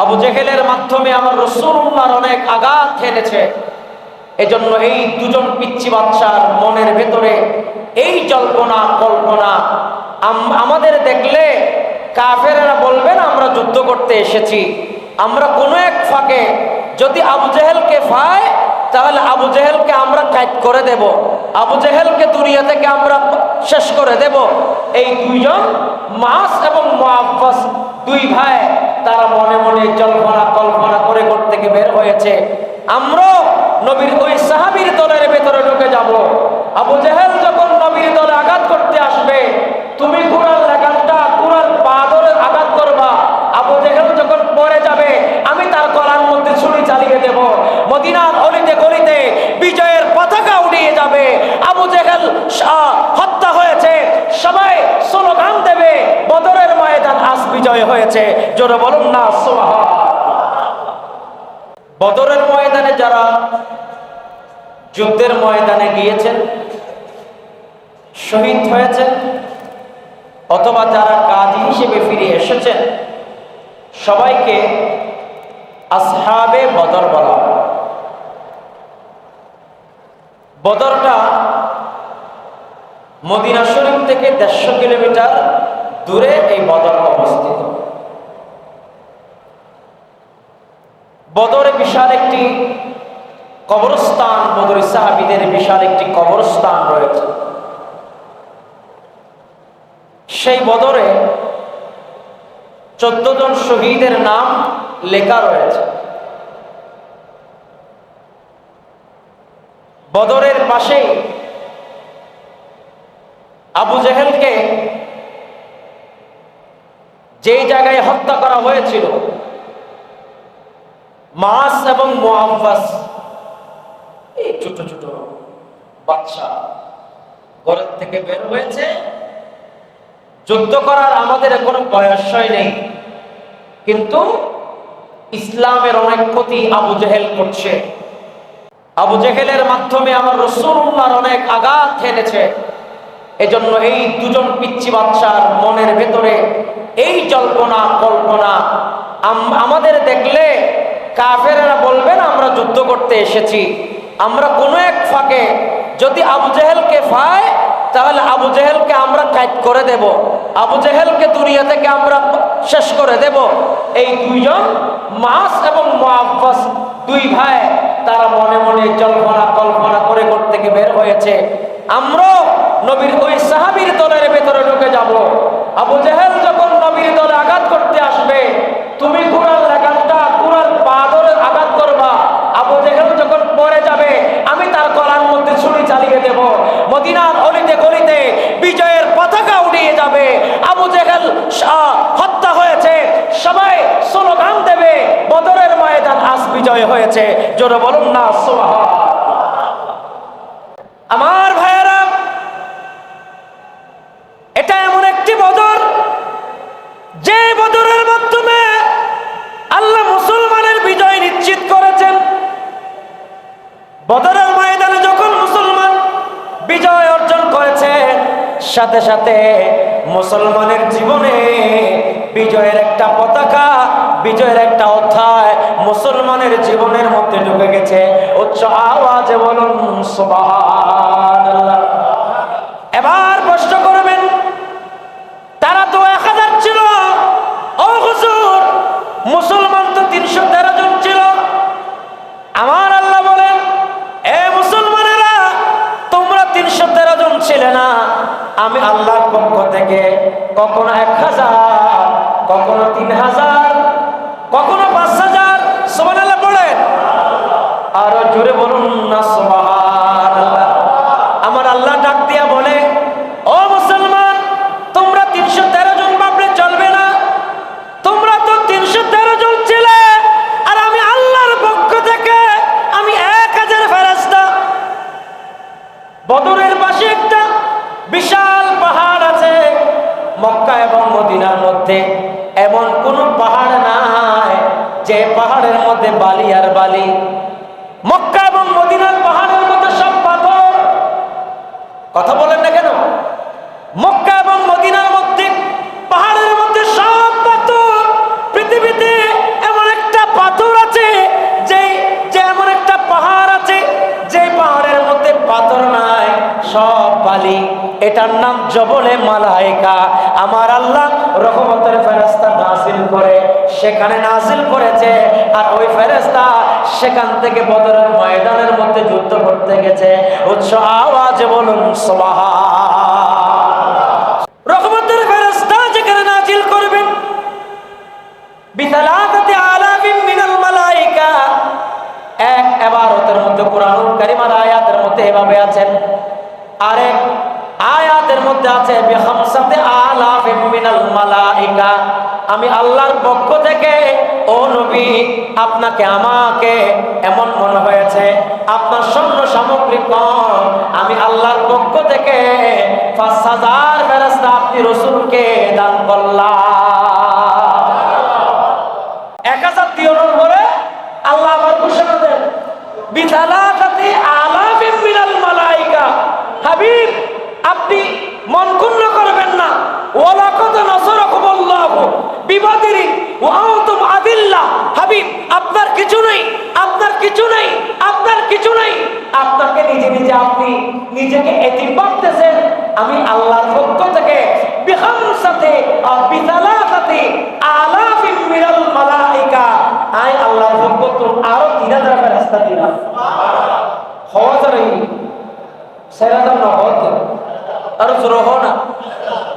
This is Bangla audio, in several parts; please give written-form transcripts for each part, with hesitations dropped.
আবু জেহেলের মাধ্যমে আমার রাসূলুল্লাহর অনেক আঘাত হেনেছে। এজন্য এই দুজন পিচ্চি বাচ্চার মনের ভেতরে এই জল্পনা কল্পনা, আমাদের দেখলে কাফেরেরা বলবেন আমরা যুদ্ধ করতে এসেছি। আমরা কোনো এক ফাঁকে যদি আবু জেহেলকে পাই তাহলে আবু জেহেলকে আমরা কাট করে দেব, আবু জেহেলকে দুনিয়া থেকে আমরা শেষ করে দেব। এই দুইজন মাস এবং মুআফফাস দুই ভাই তারা মনে মনে জল্পনা কল্পনা করে থেকে বের হয়েছে। আমরা নবীর ওই সাহাবীর দলের ভেতরে ঢুকে যাব। আবু জেহেল যখন নবীর দলে আঘাত করতে আসবে, তুমি কুরআন লাগামটা কুরআন পা ধরে আঘাত করবা। আবু জেহেল যখন পড়ে যাবে, আমি তার গলার মধ্যে ছুরি চালিয়ে দেব। মদিনার অলিতে গলিতে বিজয়ের পতাকা উড়িয়ে যাবে। আবু জেহেল হত্যা হয়েছে, সবাই স্লোগান দেবে, বদরের ময়দান আজ বিজয় হয়েছে। জোরে বলুন না সুবহানাল্লাহ। বদরের ময়দানে যারা যুদ্ধের ময়দানে গিয়েছেন, শহীদ হয়েছেন, অথবা যারা গাজী হিসেবে ফিরে এসেছেন, সবাইকে আসহাবে বদর বলা হয়। বদরটা মদিনা শরীফ থেকে 150 কিলোমিটার দূরে এই বদর অবস্থিত। বদরে বিশাল একটি কবরস্থান, বদরি সাহাবীদের বিশাল একটি কবরস্থান রয়েছে। সেই বদরে 14 জন শহীদের নাম লেখা রয়েছে। বদরের পাশেই আবু জেহেলকে যেই জায়গায় হত্যা করা হয়েছিল, মাস এবং মুআফফাস, এই ছোট ছোট বাচ্চা ঘরের থেকে বের হয়েছে। যুদ্ধ করার আমাদের কোনো বয়সই নেই, কিন্তু ইসলামের অনেক ক্ষতি আবু জেহেল করছে। আবু জেহেলের মাধ্যমে আমার রাসূলুল্লাহর অনেক আঘাত হেনেছে। এজন্য এই দুজন পিচ্চি বাচ্চার মনের ভেতরে এই জল্পনা কল্পনা, আমাদের দেখলে কাফেরেরা বলবেন আমরা যুদ্ধ করতে এসেছি। আমরা কোনো এক ফাঁকে যদি আবু জেহেলকে পাই তাহলে আবু জেহেলকে আমরা কাট করে দেব, আবু জেহেলকে দুনিয়া থেকে আমরা শেষ করে দেব। এই দুইজন মাস এবং মুআফফাস দুই ভাই তারা মনে মনে জল্পনা কল্পনা করে থেকে বের হয়েছে। আমরা নবীর ওই সাহাবীর দলের ভেতরে ঢুকে যাব। আবু জেহেল যখন নবীর দলে আঘাত করতে আসবে, তুমি কুরআন লাগামটা কুরআন পা ধরে আঘাত করবা। আবু জেহেল যখন পড়ে যাবে, আমি তার গলার মধ্যে ছুরি চালিয়ে দেব। মদিনার অলিতে গলিতে বিজয়ের পতাকা উড়িয়ে যাবে। আবু জেহেল হত্যা হয়েছে, সবাই স্লোগান দেবে, বদরের ময়দান আজ বিজয় হয়েছে। জোরে বলুন না সুবহানাল্লাহ। আমার ভাইয়েরা, এটা এমন একটি বদর, যে বদরের মাধ্যমে আল্লাহ মুসলমানের বিজয় নিশ্চিত করেছেন। বদরের ময়দানে যখন মুসলমান বিজয় অর্জন করেছে, সাথে সাথে মুসলমানের জীবনে বিজয়ের একটা পতাকা, বিজয়ের একটা অধ্যায় মুসলমানের জীবনের মধ্যে ঢুকে গেছে। উচ্চ আওয়াজে বলুন সুবহানাল্লাহ। এবার প্রশ্ন করবেন, তারা তো 1000 ছিল, ও হুজুর মুসলমান তো 313 জন ছিল। আমার আল্লাহ বলেন, এ মুসলমানেরা, তোমরা 313 জন ছিলে না। আমি আল্লাহর পক্ষ থেকে কখনো 1000, কখনো 3000, কখনো 5000, সুবহানাল্লাহ বলেন। আরো জোরে বলুন না সুবহানাল্লাহ। আমার আল্লাহ ডাক দিয়া বলে, ও মুসলমান, তোমরা 313 জন ভাবলে চলবে না। তোমরা তো 313 জন ছিলে, আর আমি আল্লাহর পক্ষ থেকে আমি 1000 ফেরেশতা। বদরের পাশে একটা বিশাল পাহাড় আছে। মক্কা এবং মদিনার মধ্যে এমন কোন পাহাড় নাই যে পাহাড়ের মধ্যে বালি আর বালি। মক্কা এবং মদিনার পাহাড়ের মধ্যে সব পাথর। কথা বলেন না কেন? মক্কা এবং মদিনার মধ্যে পাহাড়ের মধ্যে সব পাথর। পৃথিবীতে এমন আলী, এটার নাম জবলে মালাইকা। আমার আল্লাহ রহমতের ফেরেশতা নাজিল করে সেখানে নাজিল করেছে, আর ওই ফেরেশতা সেখান থেকে বদরের ময়দানের মধ্যে যুদ্ধ করতে গেছে। উচ্চ আওয়াজে বলুন সুবহান। রহমতের ফেরেশতা যেখানে নাজিল করবেন বিতালাতাতি আলাফিন মিনাল মালাইকা, এক ইবারতের মধ্যে কুরআনুল কারীমের আয়াতের মধ্যে এভাবে আছেন, আরেক আয়াতের মধ্যে আছে বিখামসাতি আলাফিন মিনাল মালাইকা। আমি আল্লাহর পক্ষ থেকে ও নবী আপনাকে আমাকে এমন মনে হয়েছে আপনার সৈন্য সামগ্রী কম, আমি আল্লাহর পক্ষ থেকে ৫,০০০ ফেরেশতা আপনি রাসূলকে দান করলাম। ১,০০০ দিনের পরে আল্লাহ আবার ঘোষণা দেন বিতালাতাতি আলাফিন মিনাল মালাইকা। হাবিব আপনি মন ক্ষুণ্ণ করবেন না, ওয়ালাকাদ নাসারাকুমুল্লাহু বিবাদরি ওয়া আনতুম আদিল্লাহ। হাবিব আপনার কিছু নেই, আপনার কিছু নেই, আপনার কিছু নেই। আপনাকে নিজে নিজে আপনি নিজেকে এতিম ভাবতেছেন, আমি আল্লাহর পক্ষ থেকে বিখামসাতি বিতালাতাতি আলাফিন মিনাল মালাইকা, আই আল্লাহর পক্ষ থেকে আরো ৩,০০০ ফেরেশতা দিলাম। হওয়াজারি সেরাদার নহত আর জোরহ না,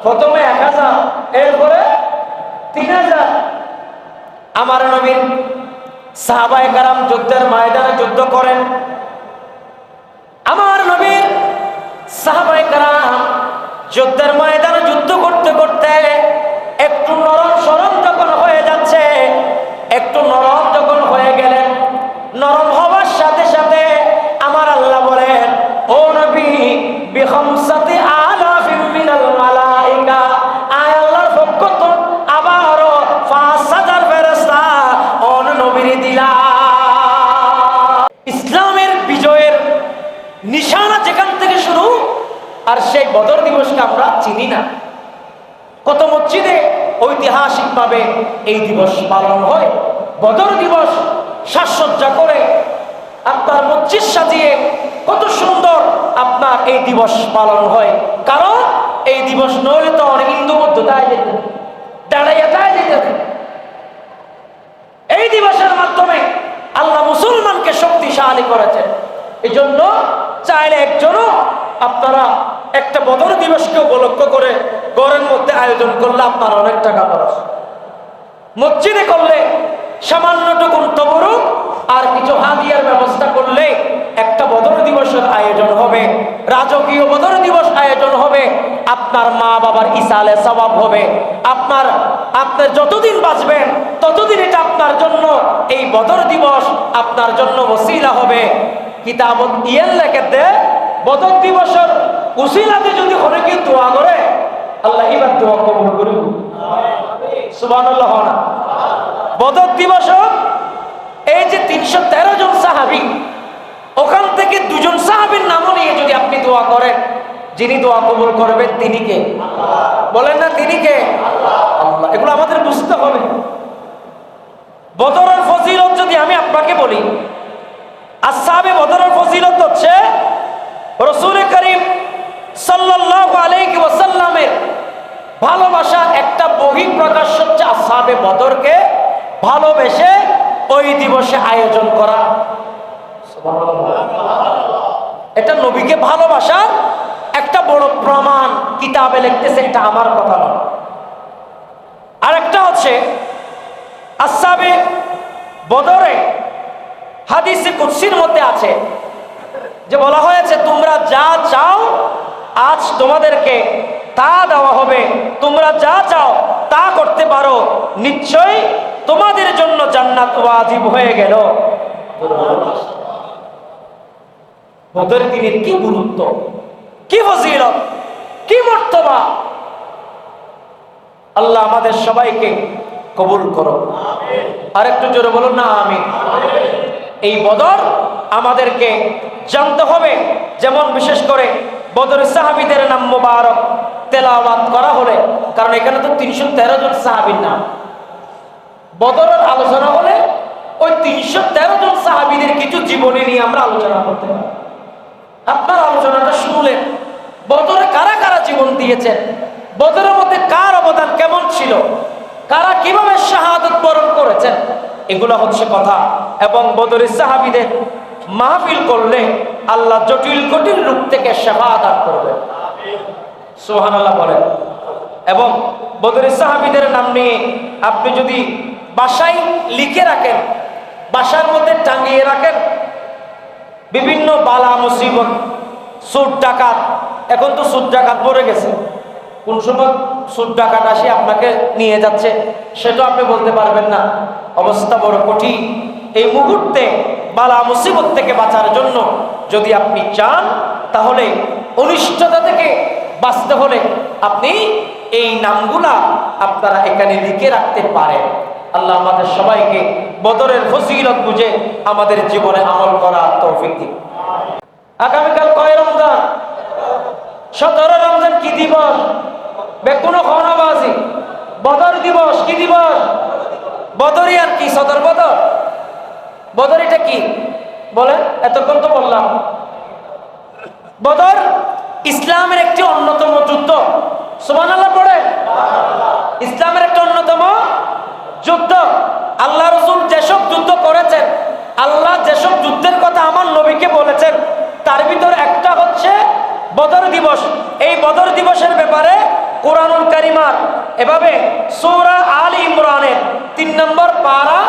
প্রথমে ১,০০০, এরপরে ৩,০০০। আমার নবীর সাহাবায়ে কেরাম যুদ্ধের ময়দানে যুদ্ধ করেন। আমার নবীর সাহাবায়ে কেরাম যুদ্ধের ময়দানে যুদ্ধ করতে করতে একটু নরম সরম যখন হয়ে যাচ্ছে, একটু নরম যখন হয়ে গেলেন, নরম হওয়ার সাথে সাথে আমার আল্লাহ বলেন ও নবী বিখামসাতি আলাফিন মিনাল মালাইকা, আয় আল্লাহর পক্ষ থেকে আবারো ৫,০০০ ফেরেশতা ও নবীর দিলাম। ইসলামের বিজয়ের নিশানা যেখান থেকে শুরু, আর সেই বদর দিবসকে আমরা চিনি না। কত মসজিদে ঐতিহাসিকভাবে এই দিবস পালন হয়। বদর দিবস সাজসজ্জা করে আপনার মসজিদ সাজিয়ে কত সুন্দর আপনার এই দিবস পালন হয়। কারণ এই দিবস নইলে তো অনেক হিন্দু মধ্যতায় যেত, দাঁড়াইয়া যায় যেত। এই দিবসের মাধ্যমে আল্লাহ মুসলমানকে শক্তিশালী করেছেন। এই জন্য চাইলে একজনও আপনারা একটা বদর দিবসকে উপলক্ষ করে ঘরের মধ্যে আয়োজন করলে আপনার অনেক টাকা খরচ, মসজিদে করলে সামান্যটুকু তবরুক আর কিছু হাদিয়ার ব্যবস্থা করলে একটা বদর দিবসের আয়োজন হবে, রাজকীয় বদর দিবস আয়োজন হবে, আপনার মা বাবার ইসালে সওয়াব হবে। আপনার যতদিন বাঁচবেন ততদিন এটা আপনার জন্য, এই বদর দিবস আপনার জন্য ওসিলা হবে। কিতাবত ইয়েল লেখেতে বদর দিবসের উসিলাতে যদি অনেকে দোয়া করে আল্লাহ এবার দোয়া কবুল করুন, সুবহানাল্লাহ। না বদর দিবস এই যে ৩১৩ জন সাহাবী, ওখান থেকে ২ জন সাহাবীর নামও নিয়ে যদি আপনি দোয়া করেন, যিনি দোয়া কবুল করবেন তিনি কে? বলেন না তিনি কে? আল্লাহ। এগুলো আমাদের বুঝতে হবে। বদরের ফজিলত যদি আমি আপনাকে বলি, আসহাবে বদরের ফজিলত হচ্ছে রাসূল করিম সাল্লাল্লাহু আলাইহি ওয়াসাল্লামের ভালোবাসা একটা বহিঃপ্রকাশ হচ্ছে আসহাবে বদরকে ভালোবেসে ওই দিবসে আয়োজন করা। এটা নবীকে ভালোবাসার একটা বড় প্রমাণ। কিতাবে লিখতেছে, এটা আমার কথা নয়। আরেকটা হচ্ছে আসহাবে বদরে হাদিসে কুদসির মধ্যে আছে যে বলা হয়েছে তোমরা যা চাও আজ তোমাদেরকে তা দেওয়া হবে, তোমরা যা চাও তা করতে পারো, নিশ্চয়ই তোমাদের জন্য জান্নাত ওয়াজিব হয়ে গেল। বদরের দিনের কি গুরুত্ব, কি ফজিলত, কি মর্তবা! আল্লাহ আমাদের সবাইকে কবুল করো। আর একটু জোরে বলুন না আমিন। এই বদর আমাদেরকে জানতে হবে। যেমন বিশেষ করে বদরের সাহাবীদের নাম মুবারক তেলাওয়াত করা হলে, কারণ এখানে তো ৩১৩ জন সাহাবীর নাম, বদরের আলোচনা হলে ওই ৩১৩ জন সাহাবীদের কিছু জীবনী নিয়ে আমরা আলোচনা করতে পারি। আপনার আলোচনাটা শুনলেন, বদরে কারা কারা জীবন দিয়েছেন, বদরের মধ্যে কার অবদান কেমন ছিল, কারা কিভাবে শাহাদাত বরণ করেছেন, এগুলো হচ্ছে কথা। এবং বদরের সাহাবীদের মাহফিল করলে আল্লাহ জটিল কঠিন রূপ থেকে শাহাদাত করবেন, সুবহানাল্লাহ বলেন। এবং বদরের সাহাবীদের নাম নিয়ে আপনি যদি বাসায় লিখে রাখেন, বাসার মধ্যে টাঙিয়ে রাখেন, বিভিন্ন বালা মুসিবত, সুদ ডাকাত, এখন তো সুদ ডাকাত পড়ে গেছে, কোন সময় সুদ ডাকাত আসি আপনাকে নিয়ে যাচ্ছে সেটা আপনি বলতে পারবেন না, অবস্থা বড় কঠিন। এই মুহূর্তে বালা মুসিবত থেকে বাঁচার জন্য যদি আপনি চান, তাহলে অনিষ্টতা থেকে বাঁচতে হলে আপনি এই নামগুলা আপনারা এখানে লিখে রাখতে পারেন। আল্লাহ আমাদের সবাইকে বদরের ফজিলত বুঝে আমাদের জীবনে আমল করা তৌফিক দিন। আগামীকাল কয় রমজান? 17 রমজান। কি দিবস? বেকুনো খনাবাজি, বদর দিবস। কি দিবস? বদরি। আর কি সদর বদর? বদরিটা কি বলেন? এতক্ষণ তো বললাম। বদর ইসলামের একটি অন্যতম যুদ্ধ। সুবহানাল্লাহ পড়ে। ইসলামের একটা অন্যতম যুদ্ধ। আল্লাহ রাসূল যেসব যুদ্ধ করেছেন, আল্লাহ যেসব যুদ্ধের কথা আমার নবীকে বলেছেন, তার ভিতরে একটা হচ্ছে বদর দিবস। এই বদর দিবসের ব্যাপারে কুরআনুল কারীমার এভাবে সূরা আল ইমরানের 3 নম্বর পারা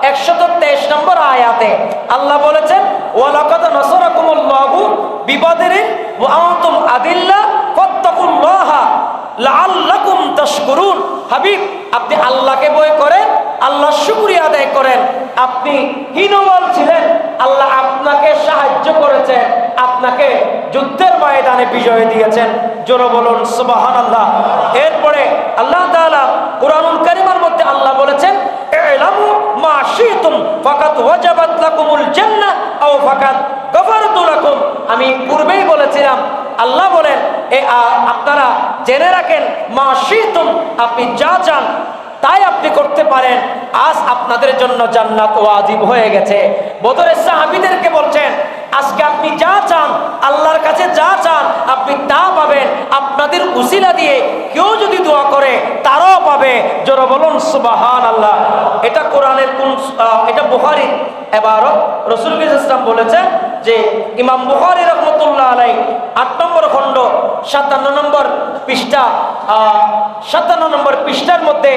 123 নম্বর আয়াতে আল্লাহ বলেছেন, ওয়ালাকাদ নাসারাকুমুল্লাহু বিবদরিন ওয়া আনতুম আদিল্লা ফাত্তাকুল্লাহা লাআল্লাকুম তাশকুরুন। হাবিব, আপনি আল্লাহকে ভয় করেন, আল্লাহর শুকরিয়া আদায় করেন। আপনি হীনবল ছিলেন, আল্লাহ আপনাকে সাহায্য করেছেন, আপনাকে যুদ্ধের ময়দানে বিজয় দিয়েছেন। জোরে বলুন সুবহানাল্লাহ। এরপরে আল্লাহ তাআলা কুরআনুল কারীমের মধ্যে আল্লাহ বলেছেন, ইলামু মা শিতুম ফাকাত ওয়াজাবাত লাকুমুল জান্নাহ আও ফাকাত গফারতু লাকুম। আমি পূর্বেই বলেছিলাম, আল্লাহ বলেন আপনারা জেনে রাখেন, মা শিতুম, আপনি যা চান তাই আপনি করতে পারেন, আজ আপনাদের জন্য জান্নাত ওয়াজিব হয়ে গেছে। বদরের সাহাবীদেরকে বলছেন, আজকে আপনি যা চান, আল্লাহর কাছে যা চান আপনি তা পাবেন। আপনাদের উসিলা দিয়ে কেউ যদি দোয়া করে তারাও পাবে। জোরে বলুন সুবহানাল্লাহ। এটা কোরআনের কোন? এটা বুখারী। এবার রাসূল সাল্লাল্লাহু বলেছেন যে ইমাম বুখারী রাহমাতুল্লাহ আলাইহি 8 নম্বর খণ্ড 57 নম্বর পৃষ্ঠা 57 নম্বর পৃষ্ঠার মধ্যে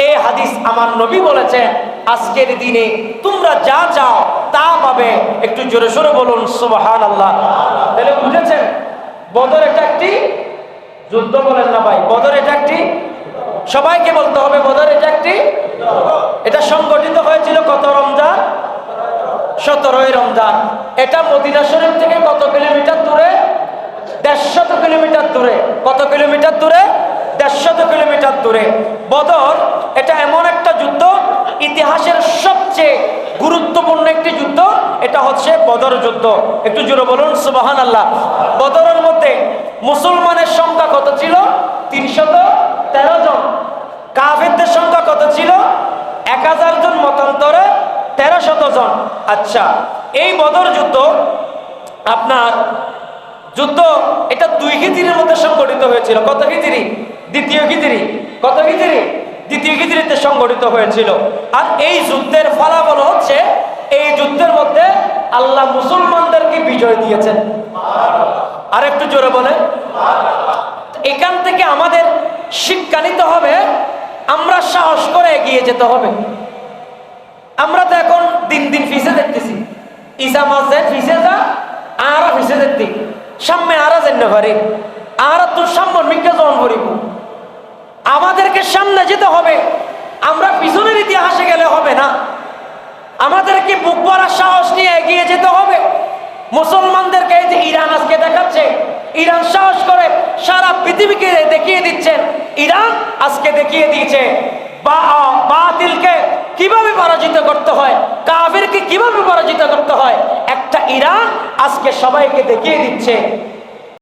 এই হাদিস আমার নবী বলেছেন, আজকের দিনে তোমরা যা চাও তা পাবে। একটু জোরে সোরে বলুন সুবহানাল্লাহ। তাহলে বুঝেছেন, বদর এটা একটি যুদ্ধ। বলেন না ভাই, বদর এটা একটি, সবাইকে বলতে হবে বদর এটা একটি। এটা সংগঠিত হয়েছিল কত রমজান? 17 রমজান। এটা মদিনা শরীফ থেকে কত কিলোমিটার দূরে? 150 কিলোমিটার দূরে। কত কিলোমিটার দূরে? 150 কিলোমিটার দূরে। বদর এটা এমন একটা যুদ্ধ, ইতিহাসের সবচেয়ে গুরুত্বপূর্ণ একটি যুদ্ধ। এটা হচ্ছে বদর যুদ্ধ। একটু জোরে বলুন সুবহানাল্লাহ। বদরের মধ্যে মুসলমানের সংখ্যা কত ছিল? 313 জন। কাফেরদের সংখ্যা কত ছিল? 1000 জন, মতান্তরে 1300 জন। আচ্ছা, এই বদর যুদ্ধ আপনার যুদ্ধ এটা 2 হিজরির মধ্যে সংগঠিত হয়েছিল। কত হিজরি? দ্বিতীয় হিজরি। কত হিজরি? দ্বিতীয় হিজরিতে সংগঠিত হয়েছিল। আর এই যুদ্ধের ফলাফল হচ্ছে, এই যুদ্ধের মধ্যে আল্লাহ মুসলমানদেরকে বিজয় দিয়েছেন। আর একটু জোরে বলে। এখান থেকে আমাদের শিক্ষা নিতে হবে, আমরা সাহস করে এগিয়ে যেতে হবে। আমরা তো এখন দিন দিন ফিসে দেখতেছি, ঈসা মাসের ফিসে যা আর ফিসে দেখতে সামনে আরা যেতে পারি, আর তোর সামনে মিকে জন করিব। আমাদেরকে সামনে যেতে হবে, আমরা পিছনের ইতিহাসে গেলে হবে না। আমাদেরকে বুক ভরার সাহস নিয়ে এগিয়ে যেতে হবে। মুসলমানদেরকে এই যে ইরান আজকে দেখাচ্ছে, ইরান সাহস করে সারা পৃথিবীকে দেখিয়ে দিচ্ছেন। ইরান আজকে দেখিয়ে দিয়েছে বাতিলকে কিভাবে পরাজিত করতে হয়, কাফিরকে কিভাবে পরাজিত করতে হয়। একটা ইরান আজকে সবাইকে দেখিয়ে দিচ্ছে।